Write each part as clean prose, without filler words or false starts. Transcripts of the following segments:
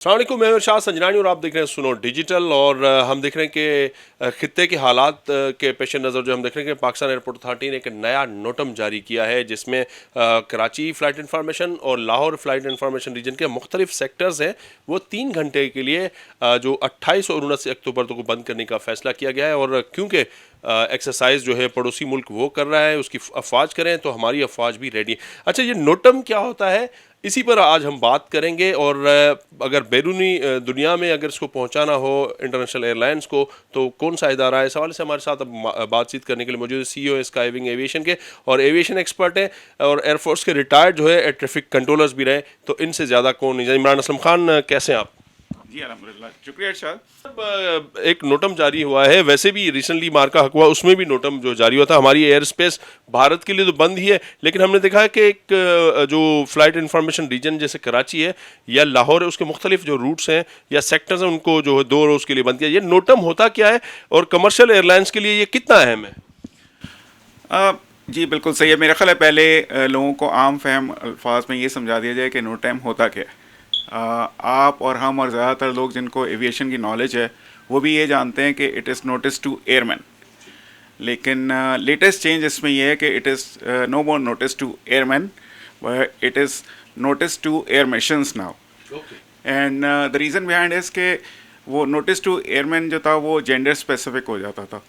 अस्सलाम वालेकुम, मैं शाह संजनानी और आप देख रहे हैं सुनो डिजिटल। और हम देख रहे हैं कि खित्ते के हालात के पेश नज़र जो हम देख रहे हैं कि पाकिस्तान एयरपोर्ट अथॉरिटी ने एक नया नोटम जारी किया है जिसमें कराची फ़्लाइट इंफॉर्मेशन और लाहौर फ़्लाइट इंफॉर्मेशन रीजन के मुख्तलिफ सेक्टर्स हैं वो 3 घंटे के लिए जो 28 और 29 अक्टूबर को बंद करने का फैसला किया गया है। और क्योंकि एक्सरसाइज जो है पड़ोसी मुल्क वो कर रहा है, उसकी अफवाज करें तो हमारी अफवाज भी रेडी है। अच्छा, ये नोटम क्या होता है, इसी पर आज हम बात करेंगे। और अगर बैरूनी दुनिया में अगर इसको पहुंचाना हो इंटरनेशनल एयरलाइंस को तो कौन सा इदारा है, इस हवाले से हमारे साथ अब बातचीत करने के लिए मौजूद है CEO स्काईविंग एविएशन के और एविएशन एक्सपर्ट हैं और एयरफोर्स के रिटायर्ड जो है एयर ट्रैफिक कंट्रोलर्स भी रहे। तो इनसे ज़्यादा कौन नहीं जाए। इमरान असलम खान, कैसे हैं आप? जी अल्हम्दुलिल्लाह, शुक्रिया इरशाद। अब एक नोटम जारी हुआ है, वैसे भी रिसेंटली मार्का हक हुआ, उसमें भी नोटम जो जारी हुआ था। हमारी एयर स्पेस भारत के लिए तो बंद ही है, लेकिन हमने देखा है कि एक जो फ्लाइट इंफॉर्मेशन रीजन जैसे कराची है या लाहौर है, उसके मुख्तलिफ जो रूट्स हैं या सेक्टर्स हैं उनको जो है 2 रोज़ के लिए बंद किया। ये नोटम होता क्या है और कमर्शियल एयरलाइंस के लिए ये कितना अहम है? अ, जी बिल्कुल सही है। मेरा ख्याल है पहले लोगों को आम फहम अल्फाज में ये समझा दिया जाए कि नो टाइम होता क्या है। आप और हम और ज़्यादातर लोग जिनको एविएशन की नॉलेज है वो भी ये जानते हैं कि it is notice to airman. लेकिन लेटेस्ट चेंज इसमें यह है कि it is no more notice to airman, it is notice to air missions now. And the reason behind is के वो नोटिस टू एयरमैन जो था वो जेंडर स्पेसिफिक हो जाता था।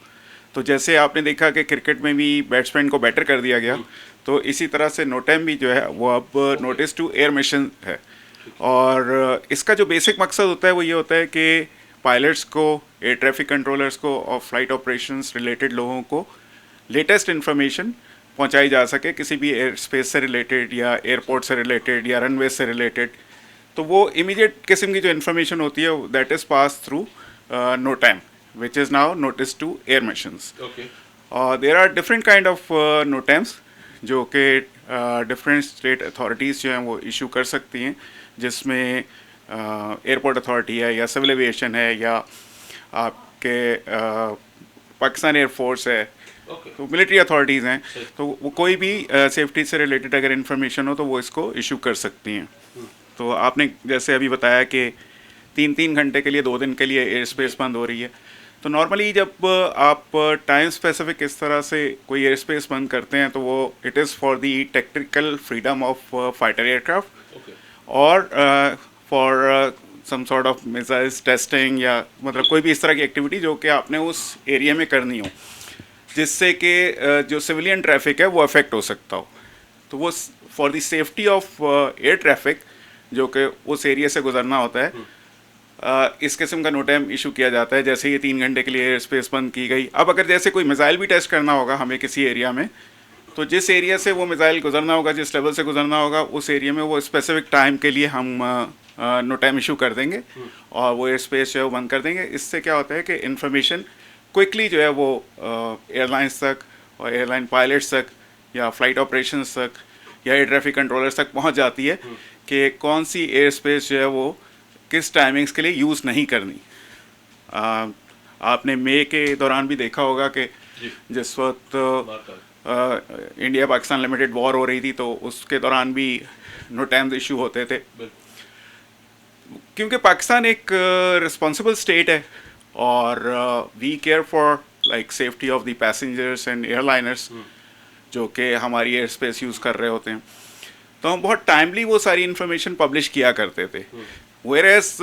तो जैसे आपने देखा कि क्रिकेट में भी बैट्समैन को बैटर कर दिया गया, तो इसी तरह से नो टाइम भी जो है वो अब नोटिस टू एयर मिशन है। और इसका जो बेसिक मकसद होता है वो ये होता है कि पायलट्स को, एयर ट्रैफिक कंट्रोलर्स को और फ्लाइट ऑपरेशंस रिलेटेड लोगों को लेटेस्ट इन्फॉर्मेशन पहुंचाई जा सके, किसी भी एयर स्पेस से रिलेटेड या एयरपोर्ट से रिलेटेड या रनवे से रिलेटेड। तो वो इमीडिएट किस्म की जो इन्फॉर्मेशन होती है that is pass through no time which is now notice to air missions. Okay. There are different kind of NOTAMs जो कि different state authorities जो हैं वो issue कर सकती हैं, जिसमें एयरपोर्ट अथॉरिटी है या सिविल एविएशन है या आपके पाकिस्तान एयरफोर्स है, तो मिलिट्री अथॉरिटीज़ हैं। तो वो कोई भी सेफ्टी से रिलेटेड अगर इंफॉर्मेशन हो तो वो इसको इशू कर सकती हैं। तो आपने जैसे अभी बताया कि 3-3 घंटे के लिए 2 दिन के लिए एयर स्पेस बंद हो रही है। तो नॉर्मली जब आप टाइम स्पेसिफिक इस तरह से कोई एयर स्पेस बंद करते हैं तो वो it is for the technical freedom of fighter aircraft और for some sort of missiles testing या मतलब कोई भी इस तरह की एक्टिविटी जो कि आपने उस एरिया में करनी हो, जिससे कि जो सिविलियन ट्रैफिक है वो अफेक्ट हो सकता हो। तो वो for the safety of air traffic जो कि उस एरिया से गुजरना होता है, इस किस्म का नो टाइम इशू किया जाता है। जैसे ये 3 घंटे के लिए एयर स्पेस बंद की गई। अब अगर जैसे कोई मिसाइल भी टेस्ट करना होगा हमें किसी एरिया में, तो जिस एरिया से वो मिसाइल गुजरना होगा, जिस लेवल से गुजरना होगा, उस एरिया में वो स्पेसिफिक टाइम के लिए हम नो टाइम इशू कर देंगे और वो एयर स्पेस जो है वो बंद कर देंगे। इससे क्या होता है कि इंफॉर्मेशन क्विकली जो है वो एयरलाइंस तक और एयरलाइन पायलट्स तक या फ्लाइट ऑपरेशंस तक या एयर ट्रैफिक कंट्रोलर्स तक पहुँच जाती है कि कौन सी एयर स्पेस जो है वो किस टाइमिंग्स के लिए यूज़ नहीं करनी। आपने मई के दौरान भी देखा होगा कि जिस वक्त इंडिया पाकिस्तान लिमिटेड वॉर हो रही थी तो उसके दौरान भी नो टाइम्स इशू होते थे, क्योंकि पाकिस्तान एक रिस्पॉन्सिबल स्टेट है और we care for like safety of the passengers and airliners जो कि हमारी एयर स्पेस यूज़ कर रहे होते हैं। तो हम बहुत टाइमली वो सारी इन्फॉर्मेशन पब्लिश किया करते थे। वेयरएस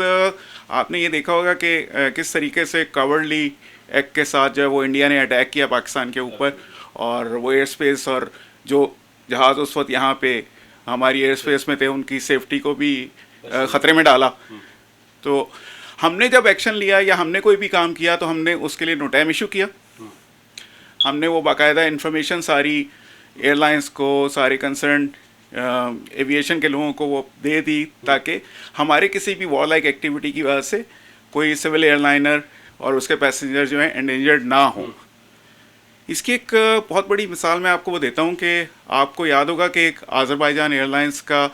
आपने ये देखा होगा कि किस तरीके से कवर्डली एक्ट के साथ जो है वो इंडिया ने अटैक किया पाकिस्तान के ऊपर और वो एयर स्पेस और जो जहाज़ उस वक्त यहाँ पे हमारी एयर स्पेस में थे उनकी सेफ्टी को भी ख़तरे में डाला। तो हमने जब एक्शन लिया या हमने कोई भी काम किया तो हमने उसके लिए नो टाइम इशू किया। हमने वो बाकायदा इन्फॉर्मेशन सारी एयरलाइंस को, सारे कंसर्न एविएशन के लोगों को वो दे दी ताकि हमारे किसी भी वॉर लाइक एक्टिविटी की वजह से कोई सिविल एयरलाइनर और उसके पैसेंजर जो हैं एंडेंजर्ड ना हो। इसकी एक बहुत बड़ी मिसाल मैं आपको वो देता हूँ कि आपको याद होगा कि एक आज़रबाईजान एयरलाइंस का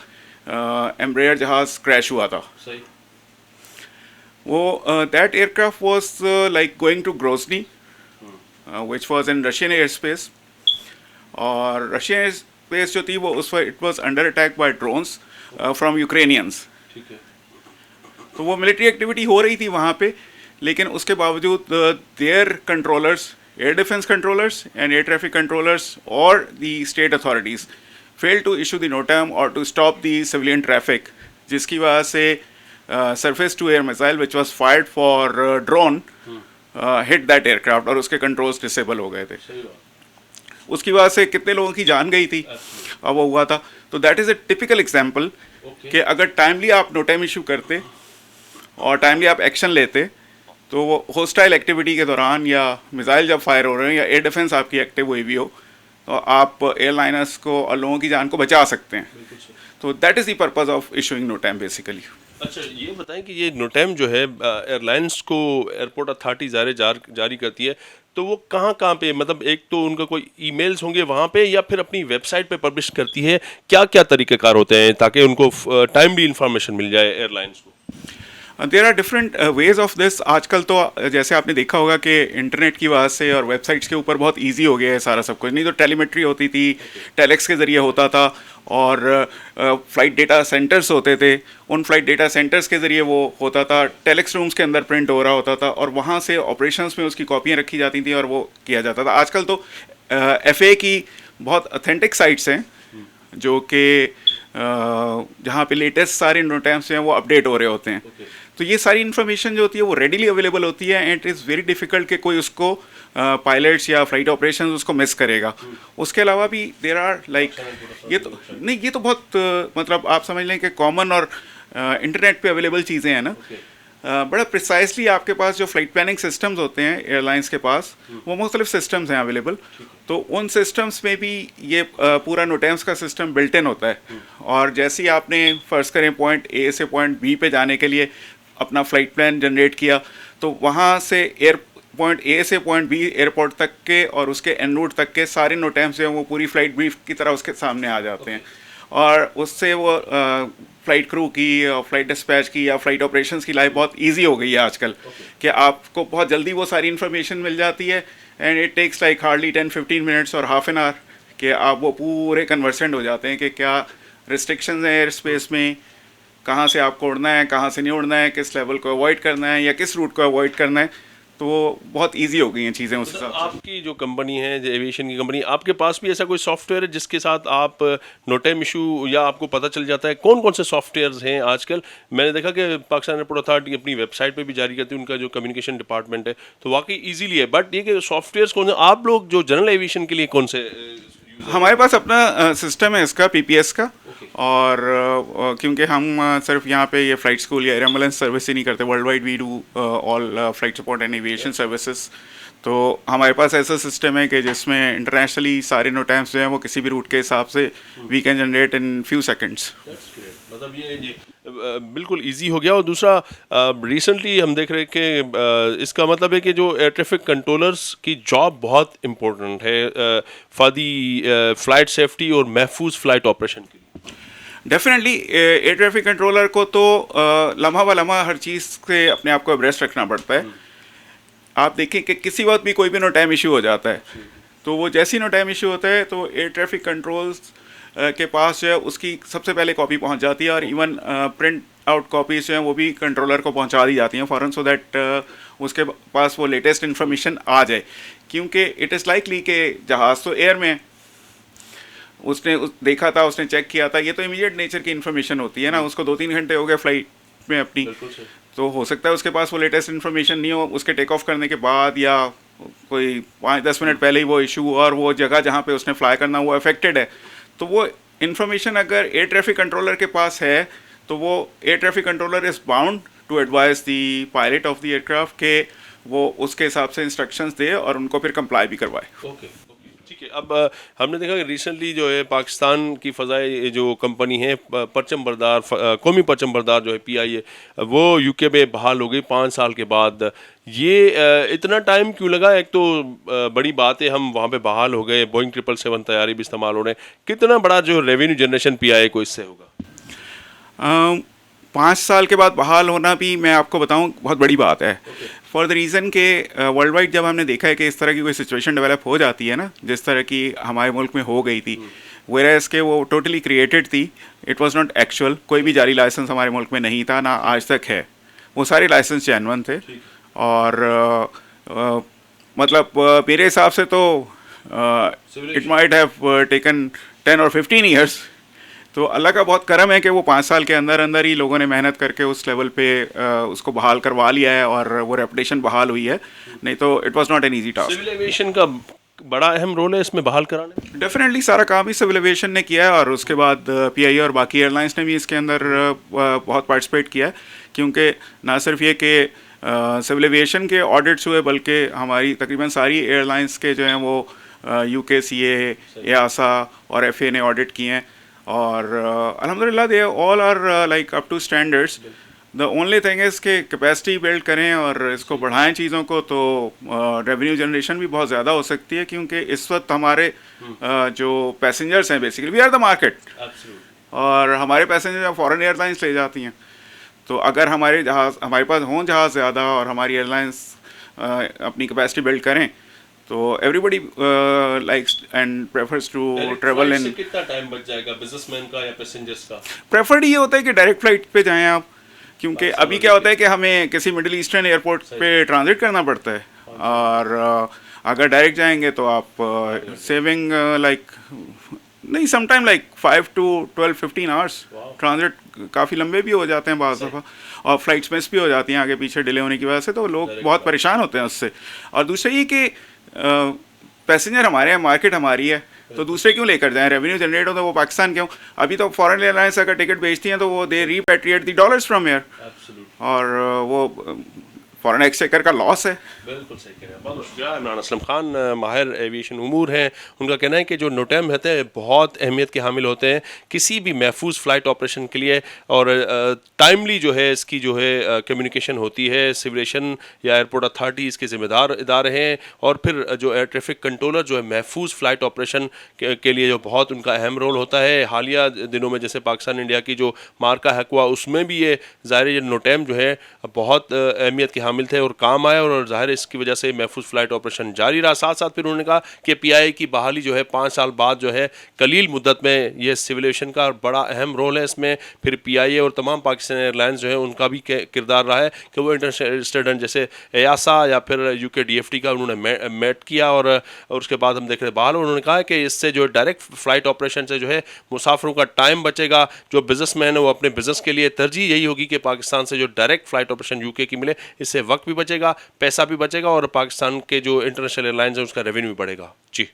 एम्ब्रेयर जहाज़ क्रैश हुआ था। सही। वो that aircraft was like going to Grozny which was in Russian air space, और रशियन एयर स्पेस जो थी वो उस वक्त it was under attack by drones from Ukrainians. ठीक है। तो वो मिलिट्री एक्टिविटी हो रही थी वहाँ पे, लेकिन उसके बावजूद their controllers, air defence controllers and air traffic controllers और the state authorities fail to issue the NOTAM और to stop the civilian traffic, जिसकी वजह से surface to air missile which was fired for drone hit that aircraft और उसके controls disable हो गए थे। उसकी वजह से कितने लोगों की जान गई थी अब वो हुआ था। तो that is a typical example कि अगर टाइमली आप नोटम इशू करते और टाइमली आप एक्शन लेते तो वो होस्टाइल एक्टिविटी के दौरान या मिसाइल जब फायर हो रहे हैं या एयर डिफेंस आपकी एक्टिव हुई भी हो तो आप एयरलाइनर्स को और लोगों की जान को बचा सकते हैं। तो that is the purpose of issuing notum basically. अच्छा, ये बताएं कि ये नोटम जो है एयरलाइंस को एयरपोर्ट अथॉरिटी जारी करती है, तो वो कहाँ पे, मतलब एक तो उनका कोई ईमेल्स होंगे वहाँ पे या फिर अपनी वेबसाइट पे पब्लिश करती है, क्या क्या तरीक़ेकार होते हैं ताकि उनको टाइमली इंफॉर्मेशन मिल जाए एयरलाइंस को? There are different ways of this. आजकल तो जैसे आपने देखा होगा कि इंटरनेट की वजह से और वेबसाइट्स के ऊपर बहुत इजी हो गया है सारा सब कुछ। नहीं तो टेलीमेट्री होती थी, टेलेक्स के ज़रिए होता था, और फ्लाइट डेटा सेंटर्स होते थे, उन फ्लाइट डेटा सेंटर्स के ज़रिए वो होता था, टेलेक्स रूम्स के अंदर प्रिंट हो रहा होता था और वहाँ से ऑपरेशंस में उसकी कॉपियाँ रखी जाती थी और वो किया जाता था। आजकल तो FAA की बहुत ऑथेंटिक साइट्स हैं जो कि जहाँ पे लेटेस्ट सारे नोटम्स हैं वो अपडेट हो रहे होते हैं। तो ये सारी इन्फॉर्मेशन जो होती है वो रेडीली अवेलेबल होती है and it is very difficult कि कोई उसको पायलट्स या फ्लाइट ऑपरेशंस उसको मिस करेगा। उसके अलावा भी देर आर लाइक ये तो नहीं, ये तो बहुत मतलब आप समझ लें कि कॉमन और इंटरनेट पे अवेलेबल चीज़ें हैं ना। बड़ा प्रिसाइसली आपके पास जो फ्लाइट प्लानिंग सिस्टम्स होते हैं एयरलाइंस के पास, वो मुख्तलिफ सिस्टम्स हैं अवेलेबल। तो उन सिस्टम्स में भी ये पूरा नोटम्स का सिस्टम बिल्ट इन होता है। और जैसे ही आपने फ़र्ज़ करें पॉइंट A से पॉइंट B पे जाने के लिए अपना फ़्लाइट प्लान जनरेट किया, तो वहाँ से पॉइंट A से पॉइंट B एयरपोर्ट तक के और उसके एन रूट तक के सारे नोटम्स हैं वो पूरी फ़्लाइट ब्रीफ की तरह उसके सामने आ जाते हैं। और उससे वो फ़्लाइट क्रू की, फ़्लाइट डिस्पैच की या फ़्लाइट ऑपरेशंस की लाइफ बहुत इजी हो गई है आजकल कि आपको बहुत जल्दी वो सारी इन्फॉर्मेशन मिल जाती है and it takes like hardly 10-15 minutes और हाफ एन आवर कि आप वो पूरे कन्वर्सेंट हो जाते हैं कि क्या रिस्ट्रिक्शंस हैं एयर स्पेस में, कहाँ से आपको उड़ना है, कहाँ से नहीं उड़ना है, किस लेवल को अवॉइड करना है या किस रूट को अवॉइड करना है। तो बहुत इजी हो गई हैं चीज़ें उस हिसाब से। आपकी जो कंपनी है, जो एविएशन की कंपनी, आपके पास भी ऐसा कोई सॉफ्टवेयर है जिसके साथ आप नोटम इशू या आपको पता चल जाता है? कौन कौन से सॉफ्टवेयर्स हैं आजकल? मैंने देखा कि पाकिस्तान एयरपोर्ट अथॉरिटी अपनी वेबसाइट पे भी जारी करती है, उनका जो कम्युनिकेशन डिपार्टमेंट है, तो वाकई ईजीली है। बट ये कि सॉफ्टवेयर्स कौन से आप लोग जो जनरल एविएशन के लिए कौन से हमारे पास अपना सिस्टम है इसका PPS का। और क्योंकि हम सिर्फ यहाँ पे ये फ़्लाइट स्कूल या एयर एम्बुलेंस सर्विस ही नहीं करते, world wide we do all flight support and aviation services. तो हमारे पास ऐसा सिस्टम है कि जिसमें इंटरनेशनली सारे नोटम्स जो हैं वो किसी भी रूट के हिसाब से we can generate in few seconds. मतलब ये बिल्कुल इजी हो गया। और दूसरा, रिसेंटली हम देख रहे हैं कि इसका मतलब है कि जो एयर ट्रैफिक कंट्रोलर्स की जॉब बहुत इम्पोर्टेंट है फॉर दी फ्लाइट सेफ्टी और महफूज फ्लाइट ऑपरेशन के लिए। डेफिनेटली एयर ट्रैफिक कंट्रोलर को तो लम्हा व लम्हा हर चीज़ से अपने आप को अब्रेस्ट रखना पड़ता है। आप देखें कि किसी वक्त भी कोई भी नोटम इशू हो जाता है, तो वो जैसी नोटम इशू होता है तो एयर ट्रैफिक कंट्रोल्स के पास जो है उसकी सबसे पहले कॉपी पहुंच जाती है और इवन प्रिंट आउट कॉपीज जो हैं वो भी कंट्रोलर को पहुंचा दी जाती हैं फ़ौरन, सो दैट उसके पास वो लेटेस्ट इन्फॉर्मेशन आ जाए। क्योंकि इट इज़ लाइकली कि जहाज़ तो एयर में उसने देखा था, उसने चेक किया था, ये तो इमीडिएट नेचर की इन्फॉर्मेशन होती है ना। उसको 2-3 घंटे हो गए फ्लाइट में अपनी, तो हो सकता है उसके पास वो लेटेस्ट इन्फॉर्मेशन नहीं हो उसके टेक ऑफ करने के बाद या कोई 5-10 मिनट पहले ही वो इशू और वो जगह जहाँ पे उसने फ्लाई करना वो अफेक्टेड है। तो वो इन्फॉर्मेशन अगर एयर ट्रैफिक कंट्रोलर के पास है तो वो air traffic controller is bound to advice the pilot of the aircraft के वो उसके हिसाब से इंस्ट्रक्शंस दे और उनको फिर कंप्लाई भी करवाए। ओके, ठीक है। अब हमने देखा कि रिसेंटली जो है पाकिस्तान की फ़ज़ाई जो कंपनी है परचम बरदार, कौमी परचम बरदार जो है PIA, वो UK में बहाल हो गई 5 साल के बाद। ये इतना टाइम क्यों लगा? एक तो बड़ी बात है हम वहाँ पे बहाल हो गए, बोइंग 777 तैयारी भी इस्तेमाल हो रहे हैं। कितना बड़ा जो रेवेन्यू जनरेशन PIA को इससे होगा? 5 साल के बाद बहाल होना भी मैं आपको बताऊं बहुत बड़ी बात है। फॉर द रीज़न के वर्ल्ड वाइड जब हमने देखा है कि इस तरह की कोई सिचुएशन डेवलप हो जाती है ना, जिस तरह की हमारे मुल्क में हो गई थी, वेयरएज़ के वो टोटली क्रिएटेड थी, इट वाज नॉट एक्चुअल। कोई भी जारी लाइसेंस हमारे मुल्क में नहीं था, ना आज तक है। वो सारे लाइसेंस जेन्युइन थे। और मतलब मेरे हिसाब से तो इट माइट हैव टेकन 10 और 15 ईयर्स। तो अल्लाह का बहुत करम है कि वो 5 साल के अंदर अंदर ही लोगों ने मेहनत करके उस लेवल पे उसको बहाल करवा लिया है और वो रेपुटेशन बहाल हुई है, नहीं तो it was not an easy task. Civil aviation का बड़ा अहम रोल है इसमें बहाल कराने में। डेफिनेटली सारा काम ही सिविल एविएशन ने किया है और उसके बाद पीआईए और बाकी एयरलाइंस ने भी इसके अंदर बहुत पार्टिसिपेट किया है, क्योंकि ना सिर्फ ये कि सिविल एविएशन के ऑडिट्स हुए बल्कि हमारी तकरीबन सारी एयरलाइंस के जो हैं वो यूकेसीए, एआसा और एफए ने ऑडिट किए हैं और अल्हम्दुलिल्लाह they all are like up to standards. The only thing is कि कैपेसिटी बिल्ड करें और इसको बढ़ाएं चीज़ों को, तो रेवेन्यू जनरेशन भी बहुत ज़्यादा हो सकती है, क्योंकि इस वक्त हमारे जो पैसेंजर्स हैं basically we are the market, और हमारे पैसेंजर फॉरेन एयरलाइंस ले जाती हैं। तो अगर हमारे पास हों जहाज़ ज़्यादा और हमारी एयरलाइंस अपनी कैपेसिटी बिल्ड करें तो everybody likes and prefers to travel in. कितना टाइम बच जाएगा बिजनेसमैन का या पैसेंजर्स का? प्रेफर्ड ये होता है कि डायरेक्ट फ्लाइट पे जाएं आप, क्योंकि अभी क्या होता है कि हमें किसी मिडिल ईस्टर्न एयरपोर्ट पे ट्रांजिट करना पड़ता है, और अगर डायरेक्ट जाएंगे तो आप सेविंग लाइक नहीं sometime like 5 to 12-15 hours. Transit काफ़ी लंबे भी हो जाते हैं बाज़ दफ़ा, और फ्लाइट्स मिस भी हो जाती हैं आगे पीछे डिले होने की वजह से, तो लोग बहुत परेशान होते हैं उससे। और दूसरा ये कि पैसेंजर हमारे हैं, मार्केट हमारी है, तो दूसरे क्यों लेकर जाएं? रेवेन्यू जनरेट हो तो वो पाकिस्तान क्यों? अभी तो फॉरेन एयरलाइंस अगर टिकट बेचती हैं तो वो दे रीपैट्रिएट द डॉलर्स फ्रॉम हियर, और वो फॉरेन एक्सचेकर का लॉस है। बिल्कुल सही कह रहे हैं। बहुत शुक्रिया। इमरान असलम खान माहिर एविएशन उमूर हैं। उनका कहना है कि जो नोटैम होते हैं बहुत अहमियत के हामिल होते हैं किसी भी महफूज फ़्लाइट ऑपरेशन के लिए, और टाइमली जो है इसकी जो है कम्युनिकेशन होती है। सिविलेशन या एयरपोर्ट अथॉरिटी इसके ज़िम्मेदार इदारे हैं, और फिर जो एयर ट्रैफिक कंट्रोलर जो है महफूज फ़्लाइट ऑपरेशन के लिए जो बहुत उनका अहम रोल होता है। हालिया दिनों में जैसे पाकिस्तान इंडिया की जो मार्का हैक हुआ उसमें भी ये ज़ाहिर ये नोटैम जो है बहुत अहमियत के हामिल थे और काम आया, और ज़ाहिर इसकी वजह से महफूज फ़्लाइट ऑपरेशन जारी रहा। साथ साथ फिर उन्होंने कहा कि पीआईए की बहाली जो है 5 साल बाद जो है कलील मुद्दत में ये सिविल एविएशन का बड़ा अहम रोल है इसमें। फिर पीआईए और तमाम पाकिस्तान एयरलाइंस जो है उनका भी किरदार रहा है कि वो इंटरनेशनल स्टूडेंट जैसे एयासा या फिर यूके डीएफटी का उन्होंने मेट किया, और उसके बाद हम देख रहे बहाल। उन्होंने कहा कि इससे जो डायरेक्ट फ़्लाइट ऑपरेशन से जो है मुसाफिरों का टाइम बचेगा। जो बिजनेसमैन है वो अपने बिजनेस के लिए तरजीह यही होगी कि पाकिस्तान से जो डायरेक्ट फ़्लाइट ऑपरेशन यूके की मिले, इससे वक्त भी बचेगा, पैसा भी बचेगा, और पाकिस्तान के जो इंटरनेशनल एयरलाइंस है उसका रेवेन्यू भी बढ़ेगा। जी।